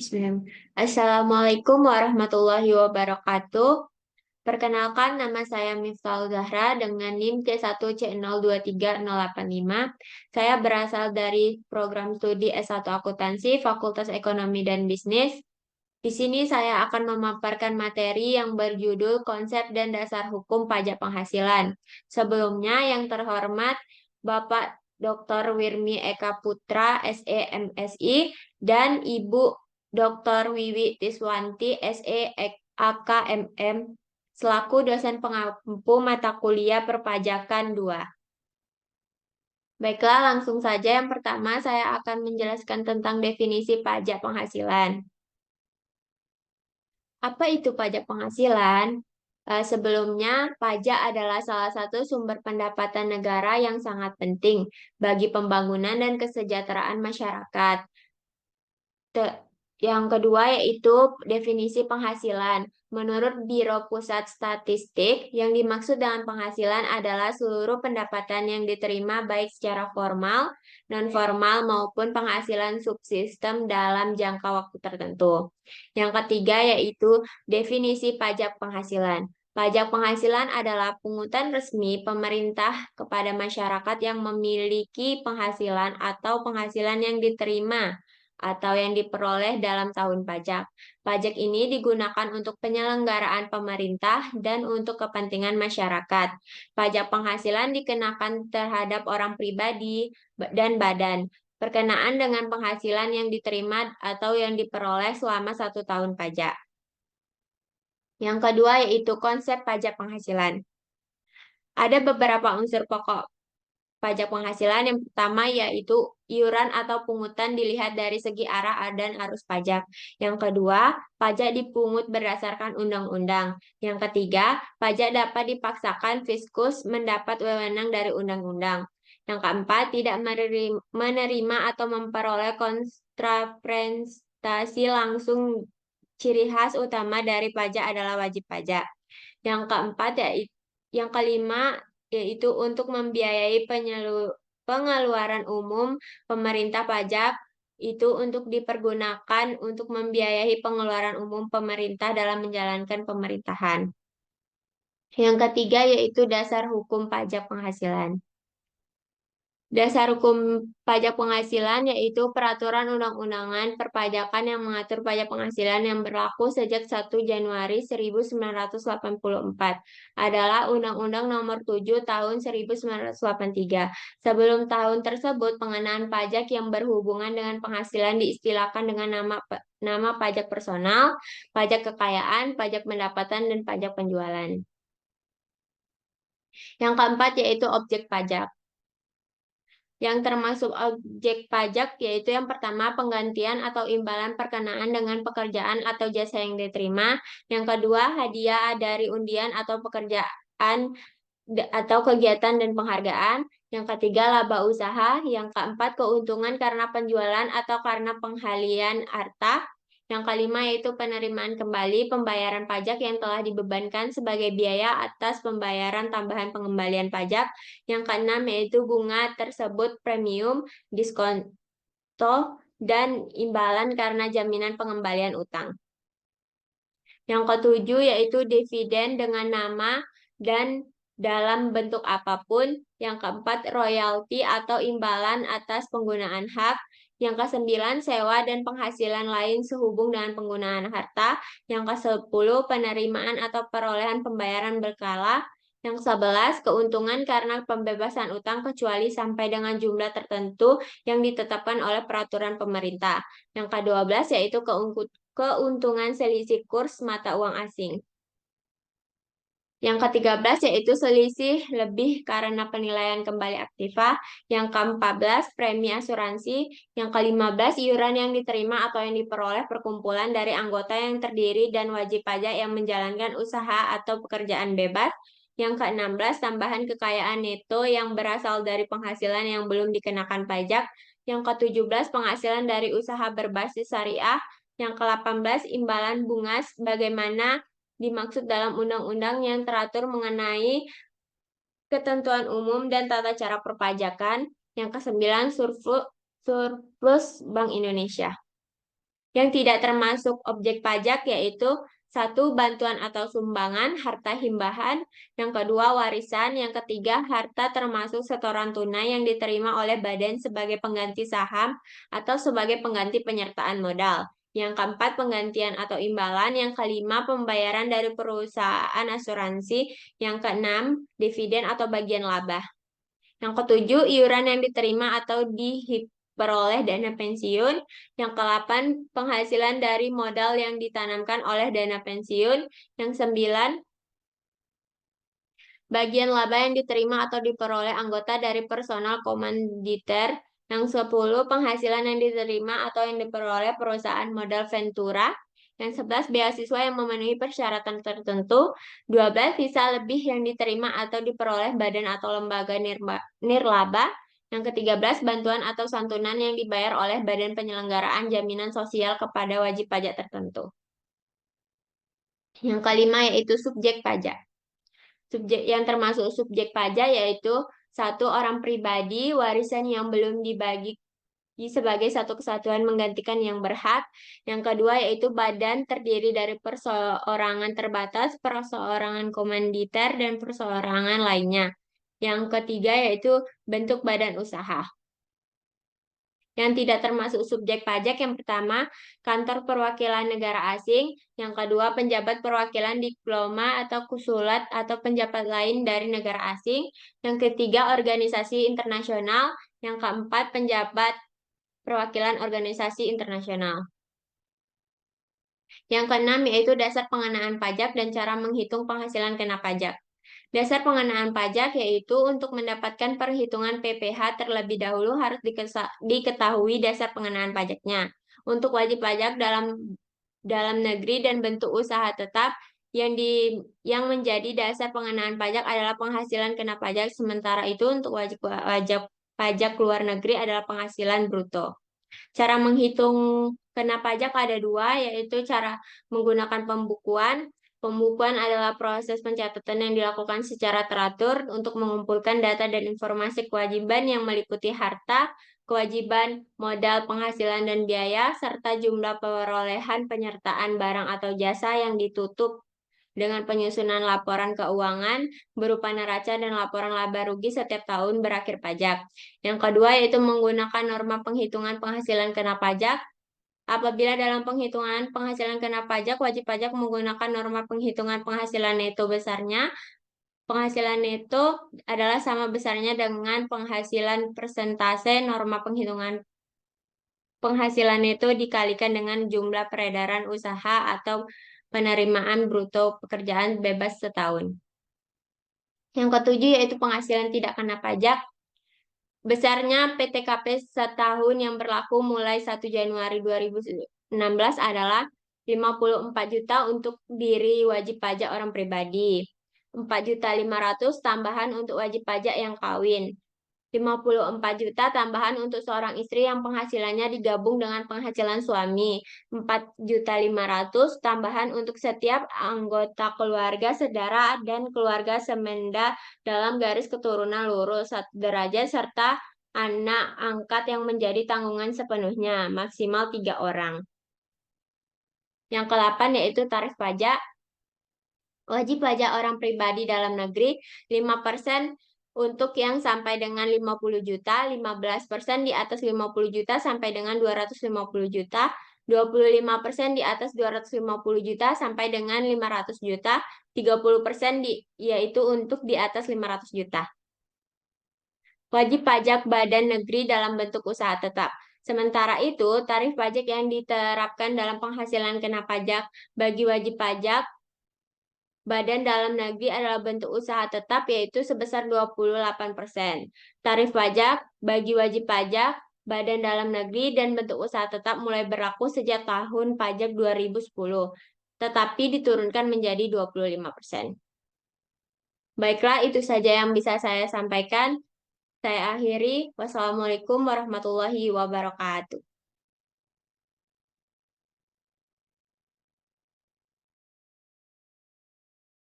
Bismillah. Assalamualaikum warahmatullahi wabarakatuh. Perkenalkan, nama saya Miftahul Zahra dengan NIM C1C023085. Saya berasal dari program studi S1 Akuntansi, Fakultas Ekonomi dan Bisnis. Di sini saya akan memaparkan materi yang berjudul Konsep dan Dasar Hukum Pajak Penghasilan. Sebelumnya, yang terhormat Bapak Dr. Wirmi Eka Putra, SE MSI, dan Ibu Dr. Wiwi Tiswanti, SE AKMM, selaku dosen pengampu mata kuliah Perpajakan 2. Baiklah, langsung saja. Yang pertama, saya akan menjelaskan tentang definisi pajak penghasilan. Apa itu pajak penghasilan? Sebelumnya, pajak adalah salah satu sumber pendapatan negara yang sangat penting bagi pembangunan dan kesejahteraan masyarakat. Te- Yang kedua yaitu definisi penghasilan. Menurut Biro Pusat Statistik, yang dimaksud dengan penghasilan adalah seluruh pendapatan yang diterima baik secara formal, non-formal maupun penghasilan subsistem dalam jangka waktu tertentu. Yang ketiga yaitu definisi pajak penghasilan. Pajak penghasilan adalah pungutan resmi pemerintah kepada masyarakat yang memiliki penghasilan atau penghasilan yang diterima atau yang diperoleh dalam tahun pajak. Pajak ini digunakan untuk penyelenggaraan pemerintah dan untuk kepentingan masyarakat. Pajak penghasilan dikenakan terhadap orang pribadi dan badan berkenaan dengan penghasilan yang diterima atau yang diperoleh selama 1 tahun pajak. Yang kedua yaitu konsep pajak penghasilan. Ada beberapa unsur pokok pajak penghasilan. Yang pertama yaitu iuran atau pungutan dilihat dari segi arah dan arus pajak. Yang kedua, pajak dipungut berdasarkan undang-undang. Yang ketiga, pajak dapat dipaksakan fiskus mendapat wewenang dari undang-undang. Yang keempat, tidak menerima atau memperoleh kontraprestasi langsung. Ciri khas utama dari pajak adalah wajib pajak. Yang keempat, yaitu yang kelima, yaitu untuk membiayai pengeluaran umum pemerintah. Pajak itu untuk dipergunakan untuk membiayai pengeluaran umum pemerintah dalam menjalankan pemerintahan. Yang ketiga yaitu dasar hukum pajak penghasilan. Dasar hukum pajak penghasilan yaitu peraturan undang-undangan perpajakan yang mengatur pajak penghasilan yang berlaku sejak 1 Januari 1984 adalah Undang-Undang Nomor 7 Tahun 1983. Sebelum tahun tersebut, pengenaan pajak yang berhubungan dengan penghasilan diistilahkan dengan nama pajak personal, pajak kekayaan, pajak pendapatan, dan pajak penjualan. Yang keempat yaitu objek pajak. Yang termasuk objek pajak yaitu yang pertama penggantian atau imbalan perkenaan dengan pekerjaan atau jasa yang diterima. Yang kedua hadiah dari undian atau pekerjaan atau kegiatan dan penghargaan. Yang ketiga laba usaha. Yang keempat keuntungan karena penjualan atau karena penghalian harta. Yang kelima yaitu penerimaan kembali pembayaran pajak yang telah dibebankan sebagai biaya atas pembayaran tambahan pengembalian pajak. Yang keenam yaitu bunga tersebut premium, diskonto, dan imbalan karena jaminan pengembalian utang. Yang ketujuh yaitu dividen dengan nama dan dalam bentuk apapun. Yang keempat royalti atau imbalan atas penggunaan hak. Yang kesembilan sewa dan penghasilan lain sehubung dengan penggunaan harta. Yang kesepuluh penerimaan atau perolehan pembayaran berkala. Yang sebelas keuntungan karena pembebasan utang kecuali sampai dengan jumlah tertentu yang ditetapkan oleh peraturan pemerintah. Yang ke-12 yaitu keuntungan selisih kurs mata uang asing. Yang ke-13 yaitu selisih lebih karena penilaian kembali aktiva. Yang ke-14 premi asuransi. Yang ke-15 iuran yang diterima atau yang diperoleh perkumpulan dari anggota yang terdiri dan wajib pajak yang menjalankan usaha atau pekerjaan bebas. Yang ke-16 tambahan kekayaan neto yang berasal dari penghasilan yang belum dikenakan pajak. Yang ke-17 penghasilan dari usaha berbasis syariah. Yang ke-18 imbalan bunga sebagaimana dimaksud dalam undang-undang yang teratur mengenai ketentuan umum dan tata cara perpajakan. Yang ke-9 surplus Bank Indonesia. Yang tidak termasuk objek pajak yaitu satu, bantuan atau sumbangan, harta himbahan. Yang kedua, warisan. Yang ketiga, harta termasuk setoran tunai yang diterima oleh badan sebagai pengganti saham atau sebagai pengganti penyertaan modal. Yang keempat, penggantian atau imbalan. Yang kelima, pembayaran dari perusahaan asuransi. Yang keenam, dividen atau bagian laba. Yang ketujuh, iuran yang diterima atau diperoleh dana pensiun. Yang kedelapan, penghasilan dari modal yang ditanamkan oleh dana pensiun. Yang sembilan, bagian laba yang diterima atau diperoleh anggota dari personal komanditer. Yang 10, penghasilan yang diterima atau yang diperoleh perusahaan modal ventura. Yang 11, beasiswa yang memenuhi persyaratan tertentu. 12, visa lebih yang diterima atau diperoleh badan atau lembaga nirlaba. Yang ke-13, bantuan atau santunan yang dibayar oleh badan penyelenggaraan jaminan sosial kepada wajib pajak tertentu. Yang kelima yaitu subjek pajak. Subjek yang termasuk subjek pajak yaitu satu, orang pribadi, warisan yang belum dibagi sebagai satu kesatuan menggantikan yang berhak. Yang kedua yaitu badan terdiri dari perseorangan terbatas, perseorangan komanditer, dan perseorangan lainnya. Yang ketiga yaitu bentuk badan usaha. Yang tidak termasuk subjek pajak yang pertama, kantor perwakilan negara asing. Yang kedua, penjabat perwakilan diploma atau konsulat atau penjabat lain dari negara asing. Yang ketiga, organisasi internasional. Yang keempat, penjabat perwakilan organisasi internasional. Yang keenam yaitu dasar pengenaan pajak dan cara menghitung penghasilan kena pajak. Dasar pengenaan pajak yaitu untuk mendapatkan perhitungan PPh terlebih dahulu harus diketahui dasar pengenaan pajaknya. Untuk wajib pajak dalam negeri dan bentuk usaha tetap yang menjadi dasar pengenaan pajak adalah penghasilan kena pajak, sementara itu untuk wajib pajak luar negeri adalah penghasilan bruto. Cara menghitung kena pajak ada dua, yaitu cara menggunakan pembukuan. Pembukuan adalah proses pencatatan yang dilakukan secara teratur untuk mengumpulkan data dan informasi kewajiban yang meliputi harta, kewajiban, modal, penghasilan, dan biaya, serta jumlah perolehan penyertaan barang atau jasa yang ditutup dengan penyusunan laporan keuangan berupa neraca dan laporan laba rugi setiap tahun berakhir pajak. Yang kedua yaitu menggunakan norma penghitungan penghasilan kena pajak. Apabila dalam penghitungan penghasilan kena pajak, wajib pajak menggunakan norma penghitungan penghasilan neto besarnya. Penghasilan neto adalah sama besarnya dengan penghasilan persentase norma penghitungan penghasilan neto dikalikan dengan jumlah peredaran usaha atau penerimaan bruto pekerjaan bebas setahun. Yang ketujuh yaitu penghasilan tidak kena pajak. Besarnya PTKP setahun yang berlaku mulai 1 Januari 2016 adalah 54 juta untuk diri wajib pajak orang pribadi. 4.500.000 tambahan untuk wajib pajak yang kawin. 54 juta tambahan untuk seorang istri yang penghasilannya digabung dengan penghasilan suami. 4.500.000 tambahan untuk setiap anggota keluarga, saudara, dan keluarga semenda dalam garis keturunan lurus 1 derajat serta anak angkat yang menjadi tanggungan sepenuhnya, maksimal 3 orang. Yang ke-8 yaitu tarif pajak. Wajib pajak orang pribadi dalam negeri 5% untuk yang sampai dengan 50 juta, 15% di atas 50 juta sampai dengan 250 juta, 25% di atas 250 juta sampai dengan 500 juta, 30% yaitu untuk di atas 500 juta. Wajib pajak badan negeri dalam bentuk usaha tetap. Sementara itu, tarif pajak yang diterapkan dalam penghasilan kena pajak bagi wajib pajak badan dalam negeri adalah bentuk usaha tetap yaitu sebesar 28%. Tarif pajak bagi wajib pajak, badan dalam negeri, dan bentuk usaha tetap mulai berlaku sejak tahun pajak 2010, tetapi diturunkan menjadi 25%. Baiklah, itu saja yang bisa saya sampaikan. Saya akhiri. Wassalamualaikum warahmatullahi wabarakatuh.